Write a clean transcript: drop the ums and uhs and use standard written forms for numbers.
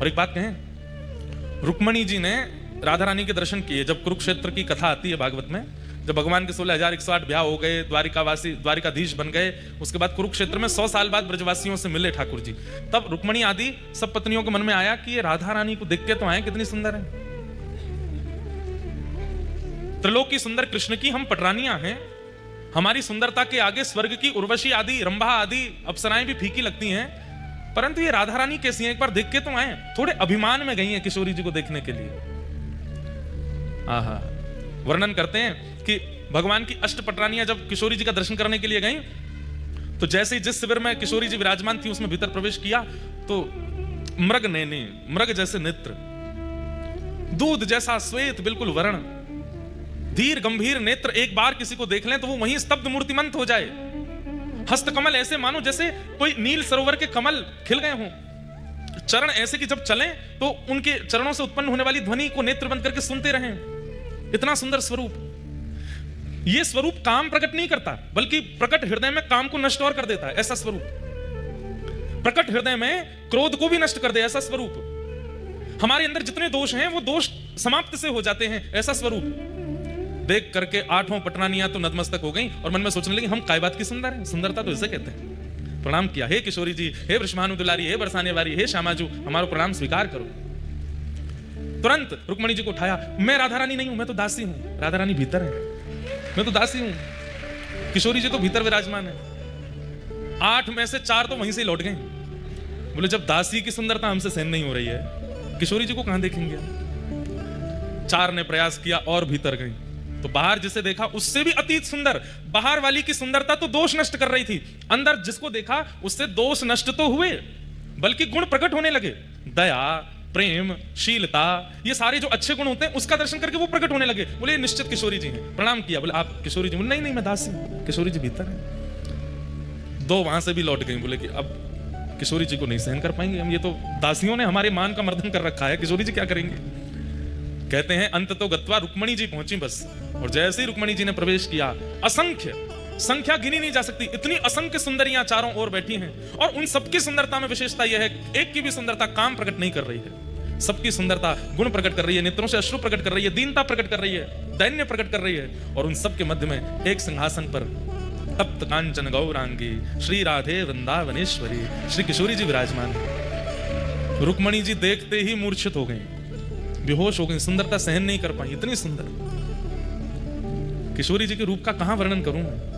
और एक बात कहें, रुक्मणी जी ने राधा रानी के दर्शन किए। जब कुरुक्षेत्र की कथा आती है भागवत में, जब भगवान के 16,108 ब्याह हो गए, द्वारिकाधीश बन गए, उसके बाद कुरुक्षेत्र में 100 साल बाद ब्रजवासियों से मिले ठाकुर जी, तब रुक्मणी आदि सब पत्नियों के मन में आया कि ये राधा रानी को देख के तो आए, कितनी सुंदर है। त्रिलोक की सुंदर कृष्ण की हम पटरानियां हैं, हमारी सुंदरता के आगे स्वर्ग की उर्वशी आदि, रंभा आदि अप्सराएं भी फीकी लगती हैं, परंतु ये राधा रानी कैसी हैं, एक बार देख के तो आए। थोड़े अभिमान में गई हैं किशोरी जी को देखने के लिए। आहा, वर्णन करते हैं कि भगवान की अष्टपटरानियां जब किशोरी जी का दर्शन करने के लिए गईं, तो जैसे ही जिस शिविर में किशोरी जी विराजमान थी उसमें भीतर प्रवेश किया, तो मृग नैने, मृग जैसे नेत्र, दूध जैसा श्वेत बिल्कुल वर्ण, धीर गंभीर नेत्र, एक बार किसी को देख लें तो वो वहीं स्तब्ध मूर्तिमंत हो जाए। हस्त कमल ऐसे मानो जैसे कोई नील सरोवर के कमल खिल गए हों। चरण ऐसे कि जब चलें तो उनके चरणों से उत्पन्न होने वाली ध्वनि को नेत्र बंद करके सुनते रहें। इतना सुंदर स्वरूप। यह स्वरूप काम प्रकट नहीं करता, बल्कि प्रकट हृदय में काम को नष्ट और कर देता है, ऐसा स्वरूप। प्रकट हृदय में क्रोध को भी नष्ट कर दे, ऐसा स्वरूप। हमारे अंदर जितने दोष हैं वो दोष समाप्त से हो जाते हैं, ऐसा स्वरूप। देख करके 8 पटरानियां तो नतमस्तक हो गई और मन में सोचने लगी, हम काय बात की सुंदर हैं, सुंदरता तो इसे कहते हैं। प्रणाम किया, हे किशोरी जी, हे वृषभानु दुलारी, हे बरसाने वाली, हे श्यामाजू, हमारा प्रणाम स्वीकार करो। तुरंत रुक्मणी जी को उठाया, मैं राधा रानी नहीं हूं, मैं तो दासी हूं। राधा रानी भीतर है, मैं तो दासी हूं। किशोरी जी तो भीतर विराजमान है। 8 में से 4 तो वहीं से लौट गए। बोले जब दासी की सुंदरता हमसे सहन नहीं हो रही है, किशोरी जी को कहां देखेंगे। 4 ने प्रयास किया और भीतर गई, तो बाहर जिसे देखा उससे भी अतीत सुंदर। बाहर वाली की सुंदरता तो दोष नष्ट कर रही थी, अंदर जिसको देखा उससे दोष नष्ट तो हुए, बल्कि गुण प्रकट होने लगे। दया, प्रेम, शीलता, ये सारे जो अच्छे गुण होते हैं उसका दर्शन करके वो प्रकट होने लगे। बोले निश्चित किशोरी जी हैं। प्रणाम किया, बोले आप किशोरी जी? नहीं नहीं, मैं दासी हूं। किशोरी जी भीतर है। 2 वहां से भी लौट गई, बोले कि अब किशोरी जी को नहीं सहन कर पाएंगे हम, ये तो दासियों ने हमारे मान का मर्दन कर रखा है, किशोरी जी क्या करेंगे। कहते हैं अंत तो गत्वा रुक्मणी जी पहुंची बस, और जैसे ही रुक्मणी जी ने प्रवेश किया, असंख्य, संख्या गिनी नहीं जा सकती, इतनी असंख्य सुंदरियां चारों ओर बैठी हैं, और उन सबकी सुंदरता में विशेषता यह है, एक की भी सुंदरता काम प्रकट नहीं कर रही है, सबकी सुंदरता गुण प्रकट कर रही है, नेत्रों से अश्रु प्रकट कर रही है, दीनता प्रकट कर रही है, दैन्य प्रकट कर रही है, और उन सबके मध्य में एक सिंहासन पर तप्त कांचन गौरांगी श्री राधे वृंदावनेश्वरी श्री किशोरी जी विराजमान है। रुक्मणी जी देखते ही मूर्छित हो गई, बेहोश हो गई, सुंदरता सहन नहीं कर पाई, इतनी सुंदर। किशोरी जी के रूप का कहां वर्णन करूं मैं।